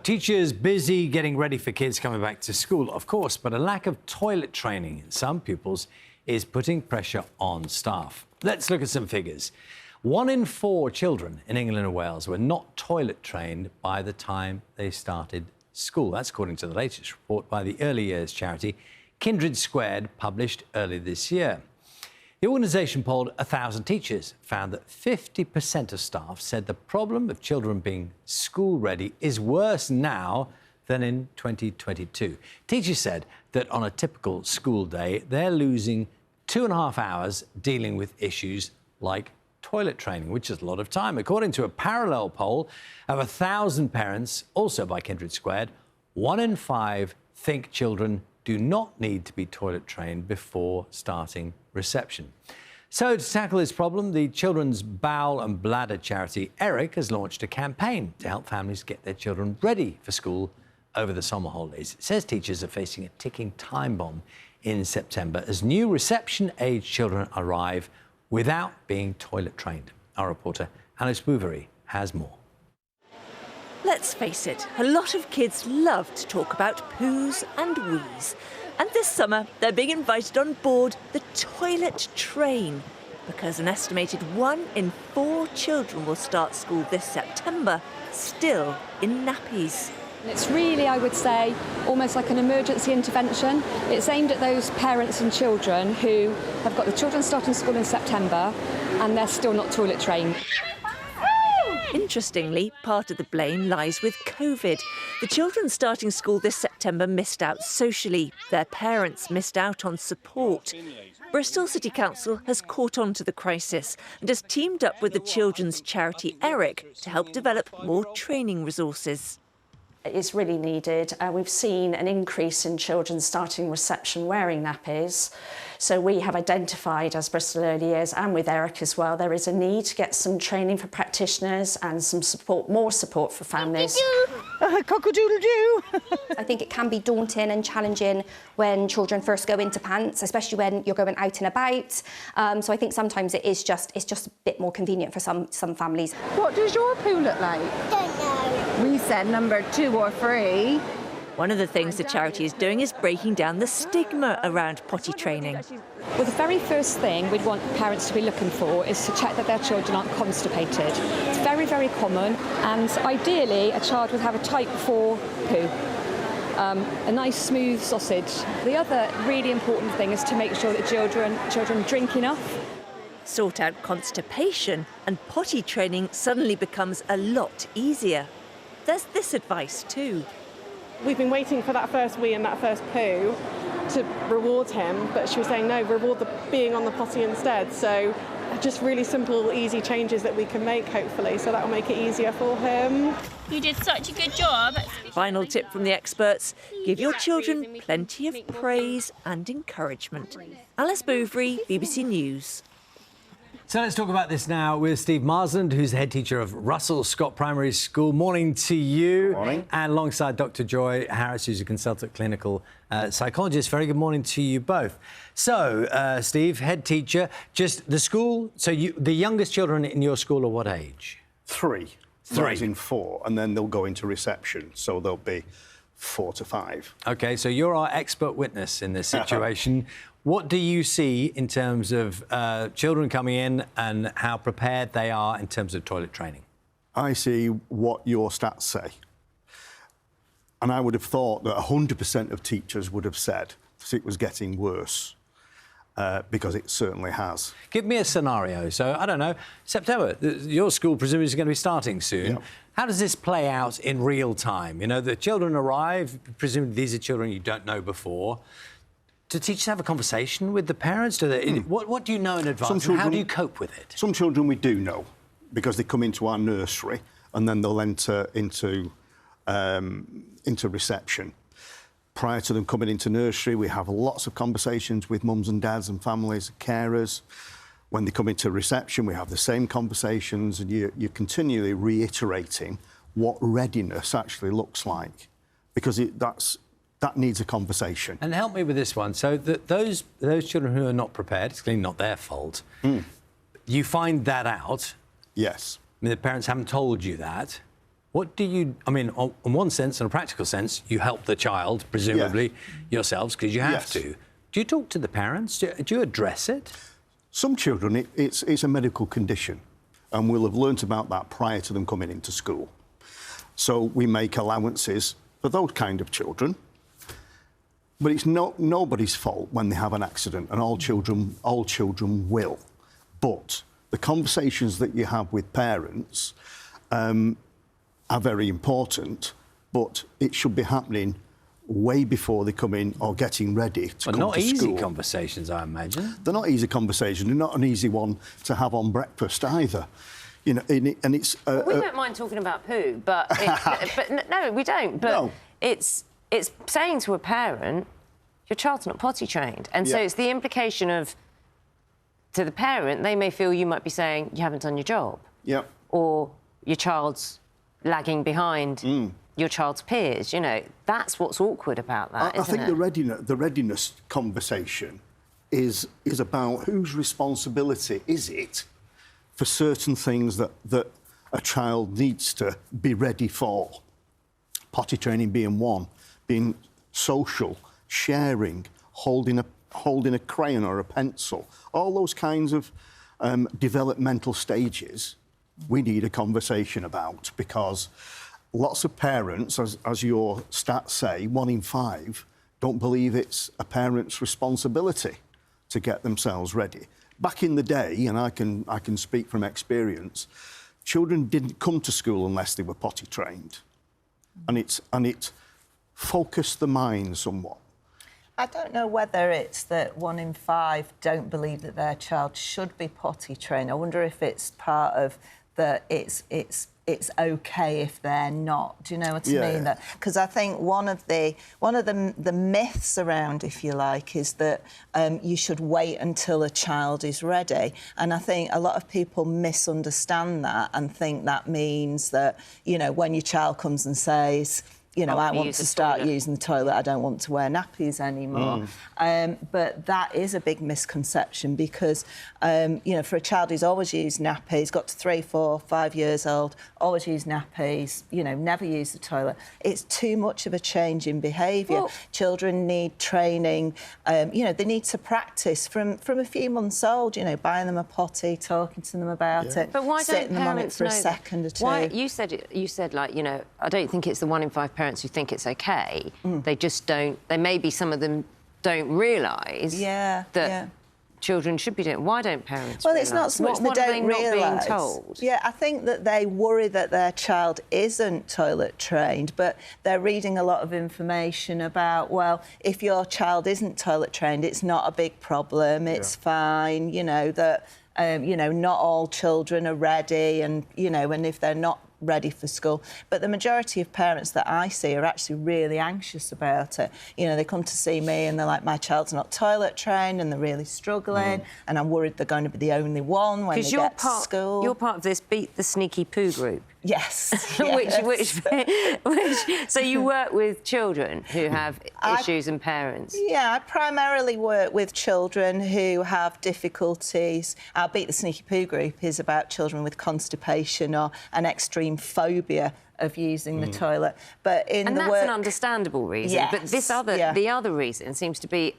Teachers busy getting ready for kids coming back to school, of course, but a lack of toilet training in some pupils is putting pressure on staff. Let's look at some figures. 1 in 4 children in England and Wales were not toilet trained by the time they started school. That's according to the latest report by the early years charity Kindred Squared, published earlier this year. The organisation polled 1,000 teachers, found that 50% of staff said the problem of children being school-ready is worse now than in 2022. Teachers said that on a typical school day, they're losing 2.5 hours dealing with issues like toilet training, which is a lot of time. According to a parallel poll of 1,000 parents, also by Kindred Squared, 1 in 5 think children do not need to be toilet trained before starting reception. So to tackle this problem, the Children's Bowel and Bladder charity ERIC has launched a campaign to help families get their children ready for school over the summer holidays. It says teachers are facing a ticking time bomb in September as new reception-age children arrive without being toilet trained. Our reporter Alice Bouverie has more. Let's face it, a lot of kids love to talk about poos and wees. And this summer, they're being invited on board the toilet train because an estimated 1 in 4 children will start school this September, still in nappies. It's really, I would say, almost like an emergency intervention. It's aimed at those parents and children who have got the children starting school in September and they're still not toilet trained. Interestingly, part of the blame lies with COVID. The children starting school this September missed out socially. Their parents missed out on support. Bristol City Council has caught on to the crisis and has teamed up with the children's charity ERIC to help develop more training resources. Is really needed. We've seen an increase in children starting reception wearing nappies. So we have identified, as Bristol Early Years and with ERIC as well, there is a need to get some training for practitioners and some support, more support for families. Cock-a-doodle-doo! I think it can be daunting and challenging when children first go into pants, especially when you're going out and about. So I think sometimes it's just a bit more convenient for some families. What does your poo look like? Don't know. We said number 2 or 3. One of the things the charity is doing is breaking down the stigma around potty training. Well, the very first thing we'd want parents to be looking for is to check that their children aren't constipated. It's very, very common, and ideally a child would have a type 4 poo. A nice smooth sausage. The other really important thing is to make sure that children drink enough. Sort out constipation and potty training suddenly becomes a lot easier. There's this advice too. We've been waiting for that first wee and that first poo to reward him, but she was saying no, reward the being on the potty instead. So just really simple, easy changes that we can make, hopefully, so that will make it easier for him. You did such a good job. Final tip from the experts, give your children plenty of praise and encouragement. Alice Bouverie, BBC News. So let's talk about this now with Steve Marsland, who's the head teacher of Russell Scott Primary School. Morning to you. Morning. And alongside Dr. Joy Harris, who's a consultant clinical psychologist. Very good morning to you both. So, Steve, head teacher, just the school. So the youngest children in your school are what age? 3. 3 in 4, and then they'll go into reception. So they'll be 4 to 5. OK, so you're our expert witness in this situation. What do you see in terms of children coming in and how prepared they are in terms of toilet training? I see what your stats say. And I would have thought that 100% of teachers would have said that it was getting worse, because it certainly has. Give me a scenario. So, I don't know, September, your school presumably is going to be starting soon. Yep. How does this play out in real time? You know, the children arrive, presumably these are children you don't know before. Do teachers have a conversation with the parents? Do they, what do you know in advance, and how do you cope with it? Some children we do know, because they come into our nursery and then they'll enter into reception. Prior to them coming into nursery, we have lots of conversations with mums and dads and families, carers. When they come into reception, we have the same conversations, and you're continually reiterating what readiness actually looks like, because that needs a conversation. And help me with this one. So those children who are not prepared, it's clearly not their fault. You find that out. Yes. I mean, the parents haven't told you that. What do you... I mean, in one sense, in a practical sense, you help the child, presumably, yourselves, because you have to. Do you talk to the parents? Do you address it? Some children, it's a medical condition, and we'll have learnt about that prior to them coming into school. So we make allowances for those kind of children. But it's nobody's fault when they have an accident, and all children will. But the conversations that you have with parents are very important, but it should be happening way before they come in or getting ready to come to school. Not easy conversations, I imagine. They're not easy conversations. They're not an easy one to have on breakfast either. You know, and it's... we don't mind talking about poo, but... but no, we don't. But no. It's saying to a parent, your child's not potty trained. And so it's the implication of... To the parent, they may feel you might be saying, you haven't done your job. Yep. Or your child's lagging behind your child's peers. You know, that's what's awkward about that, I think the readiness conversation is about whose responsibility is it for certain things that a child needs to be ready for. Potty training being one, being social, sharing, holding a crayon or a pencil, all those kinds of developmental stages we need a conversation about, because lots of parents, as your stats say, 1 in 5 don't believe it's a parent's responsibility to get themselves ready. Back in the day, and I can speak from experience, children didn't come to school unless they were potty trained, and it focused the mind somewhat. I don't know whether it's that 1 in 5 don't believe that their child should be potty trained. I wonder if it's part of the it's okay if they're not. Do you know what I mean? Because I think one of the myths around, if you like, is that you should wait until a child is ready. And I think a lot of people misunderstand that and think that means that, you know, when your child comes and says, you know, I want to start using the toilet, I don't want to wear nappies anymore. But that is a big misconception because, you know, for a child who's always used nappies, got to 3, 4, 5 years old, always used nappies, you know, never used the toilet, it's too much of a change in behaviour. Well, children need training, you know, they need to practice from a few months old, you know, buying them a potty, talking to them about it, but why sitting don't them on it parents for a know second or two. Why, you said, like, you know, I don't think it's the 1 in 5 parents who think it's okay. They just don't. They maybe some of them don't realise that children should be doing. Why don't parents? Well, it's not so much they don't realise. Being told? Yeah, I think that they worry that their child isn't toilet trained, but they're reading a lot of information about, well, if your child isn't toilet trained, it's not a big problem. It's fine. You know that. You know, not all children are ready, and you know, and if they're not ready for school. But the majority of parents that I see are actually really anxious about it. You know, they come to see me and they're like, my child's not toilet trained and they're really struggling and I'm worried they're going to be the only one when they get to school. You're part of this Beat the Sneaky Poo group. Yes. which so you work with children who have issues and parents? Yeah, I primarily work with children who have difficulties. Our Beat the Sneaky Poo group is about children with constipation or an extreme phobia of using the toilet. But that's an understandable reason. But the other reason seems to be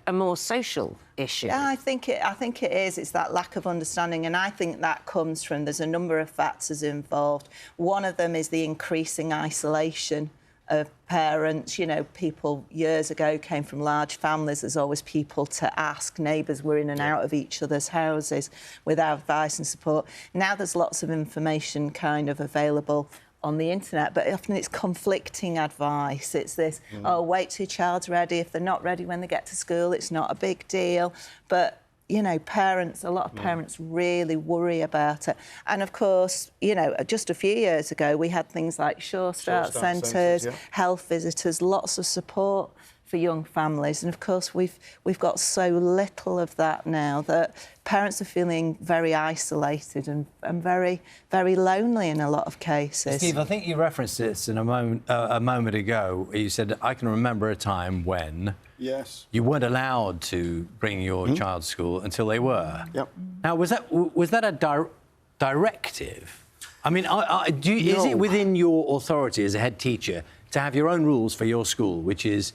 a more social issue. Yeah, I think it is. It's that lack of understanding, and I think that comes from, there's a number of factors involved. One of them is the increasing isolation of parents. You know, people years ago came from large families. There's always people to ask. Neighbours were in and out of each other's houses with advice and support. Now there's lots of information kind of available on the internet, but often it's conflicting advice. It's this, oh, wait till your child's ready. If they're not ready when they get to school, it's not a big deal. But, you know, a lot of parents really worry about it. And, of course, you know, just a few years ago, we had things like Sure Start centres, health visitors, lots of support for young families. And, of course, we've got so little of that now that parents are feeling very isolated and very, very lonely in a lot of cases. Steve, I think you referenced this in a moment ago. You said, I can remember a time when you weren't allowed to bring your child to school until they were. Yep. Now, was that a directive? I mean, is it within your authority as a head teacher to have your own rules for your school, which is,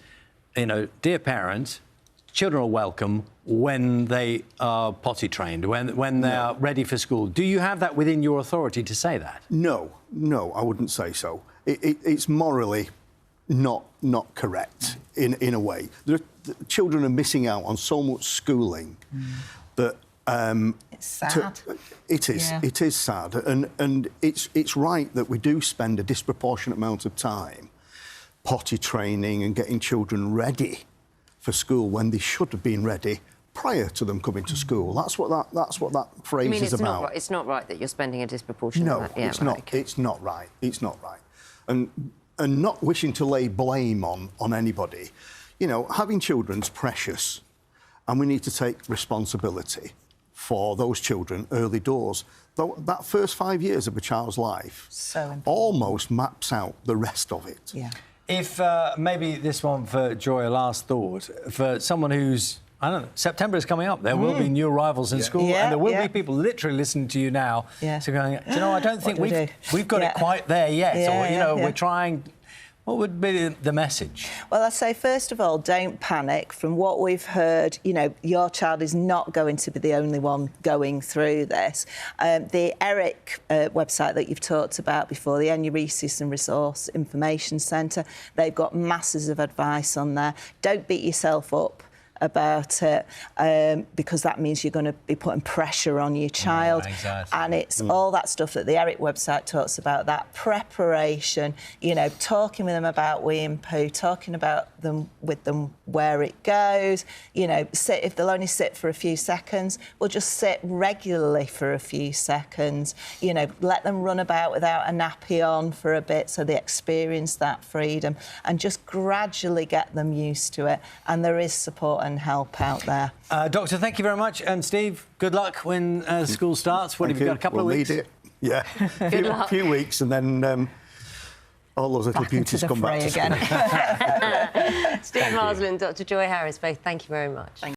you know, dear parents, children are welcome when they are potty trained, when they are ready for school? Do you have that within your authority to say that? No, I wouldn't say so. It's morally not correct in a way. The children are missing out on so much schooling that. It's sad. It is. Yeah. It is sad, and it's right that we do spend a disproportionate amount of time potty training and getting children ready for school when they should have been ready prior to them coming to school. That's what that phrase is about. It's not right that you're spending a disproportionate amount. No, it's not. Okay. It's not right. It's not right. And not wishing to lay blame on anybody. You know, having children's precious, and we need to take responsibility for those children early doors. That first 5 years of a child's life almost maps out the rest of it. Yeah. If maybe this one for Joy, a last thought, for someone who's, I don't know, September is coming up. There will be new arrivals in school, and there will be people literally listening to you now. So going, do you know, I don't think we've got it quite there yet. Or, you know, we're trying. What would be the message? Well, I say, first of all, don't panic. From what we've heard, you know, your child is not going to be the only one going through this. The ERIC website that you've talked about before, the Enuresis and Resource Information Centre, they've got masses of advice on there. Don't beat yourself up about it, because that means you're going to be putting pressure on your child. And it's all that stuff that the ERIC website talks about, that preparation, you know, talking with them about wee and poo, talking about them with them where it goes, you know, sit, if they'll only sit for a few seconds, we'll just sit regularly for a few seconds, you know, let them run about without a nappy on for a bit so they experience that freedom, and just gradually get them used to it. And there is support and help out there. Doctor, thank you very much. And Steve, good luck when school starts. What have you got, a couple of weeks? Need it. Yeah, a few weeks, and then all those little beauties come back to again. Steve Marsland, Dr. Joy Harris, both thank you very much.